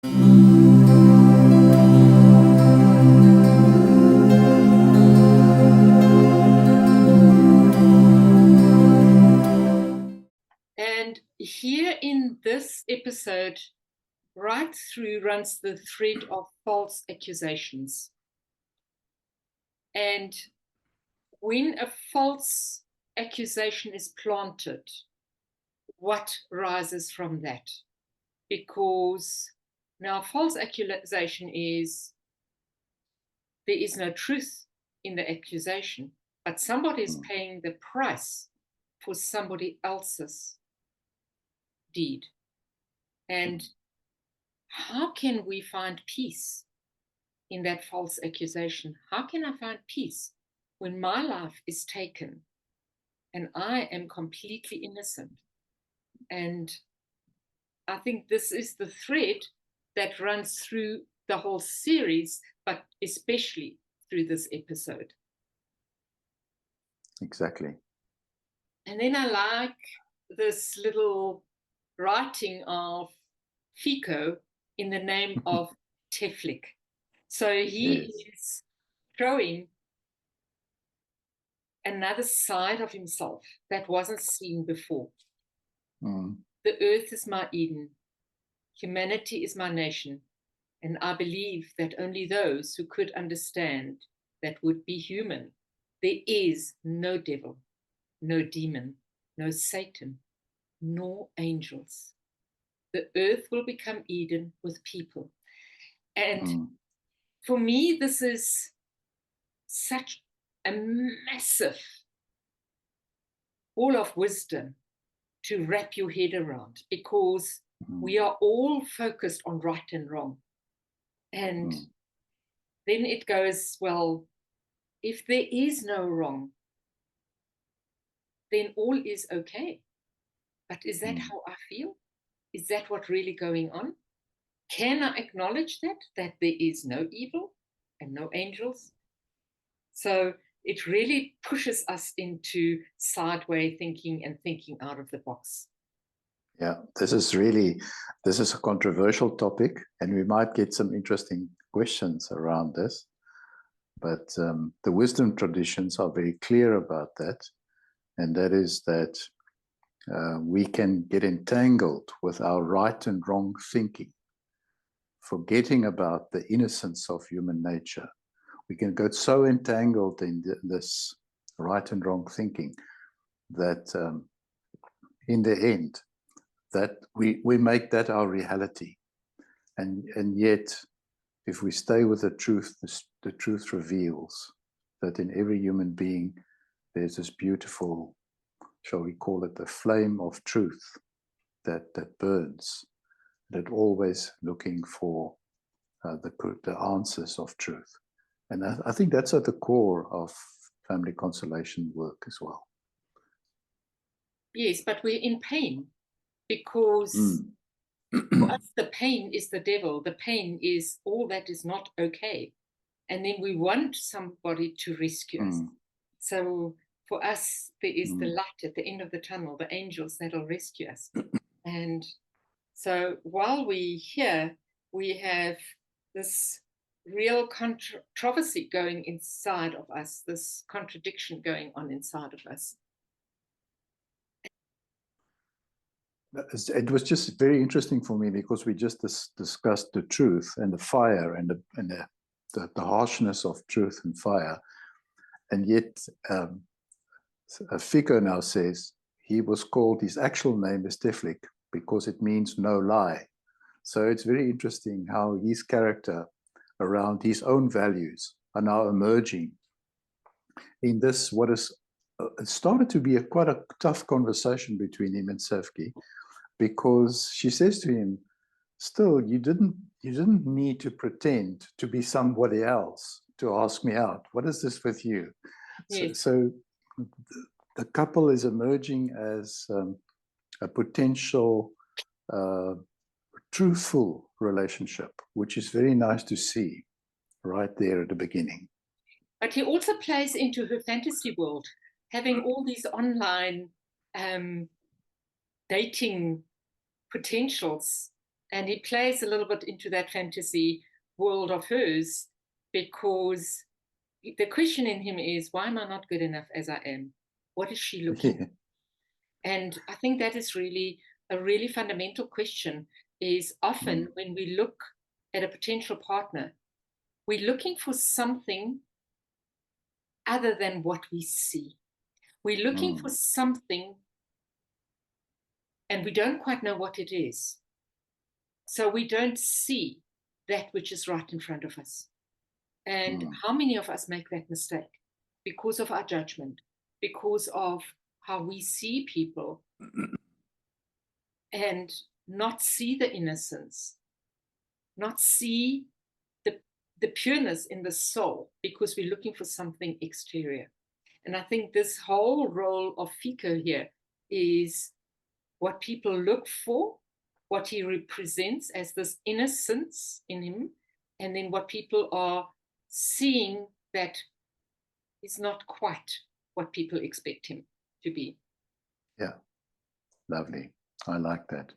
And here in this episode, right through runs the thread of false accusations. And when a false accusation is planted, what rises from that? Because now false accusation is there is no truth in the accusation, but somebody is paying the price for somebody else's deed. And how can we find peace in that false accusation? How can I find peace when my life is taken and I am completely innocent? And I think this is the thread that runs through the whole series, but especially through this episode. Exactly. And then I like this little writing of Fico in the name of Teflik. So he is showing another side of himself that wasn't seen before. The earth is my Eden. Humanity is my nation. And I believe that only those who could understand that would be human. There is no devil, no demon, no Satan, nor angels. The earth will become Eden with people. And for me, this is such a massive ball of wisdom to wrap your head around, because we are all focused on right and wrong. And then it goes, well, if there is no wrong, then all is okay. But is that how I feel? Is that what's really going on? Can I acknowledge that there is no evil and no angels? So it really pushes us into sideways thinking and thinking out of the box. Yeah, this is a controversial topic, and we might get some interesting questions around this. But the wisdom traditions are very clear about that, and that is that we can get entangled with our right and wrong thinking, forgetting about the innocence of human nature. We can get so entangled in this right and wrong thinking that in the end, that we make that our reality. And yet, if we stay with the truth, the truth reveals that in every human being, there's this beautiful, shall we call it the flame of truth that burns, that always looking for the answers of truth. And I think that's at the core of family constellation work as well. Yes, but we're in pain because for us, the pain is the devil. The pain is all that is not okay. And then we want somebody to rescue us. So for us, there is the light at the end of the tunnel, the angels that will rescue us. And so while we're here, we have this real controversy going inside of us, this contradiction going on inside of us. It was just very interesting for me because we just discussed the truth and the fire and the harshness of truth and fire. And yet Fico now says he was called, his actual name is Teflik because it means no lie. So it's very interesting how his character around his own values are now emerging in this, what is it started to be quite a tough conversation between him and Safki, because she says to him, still, you didn't need to pretend to be somebody else to ask me out. What is this with you? Yes. So the couple is emerging as a potential truthful relationship, which is very nice to see right there at the beginning. But he also plays into her fantasy world, having all these online dating potentials. And he plays a little bit into that fantasy world of hers, because the question in him is, why am I not good enough as I am? What is she looking for? And I think that is really a really fundamental question. Is often when we look at a potential partner, we're looking for something other than what we see. We're looking for something and we don't quite know what it is. So we don't see that which is right in front of us. And how many of us make that mistake because of our judgment, because of how we see people, and not see the innocence, not see the pureness in the soul, because we're looking for something exterior. And I think this whole role of Fico here is what people look for, what he represents as this innocence in him, and then what people are seeing that is not quite what people expect him to be. Yeah, lovely. I like that.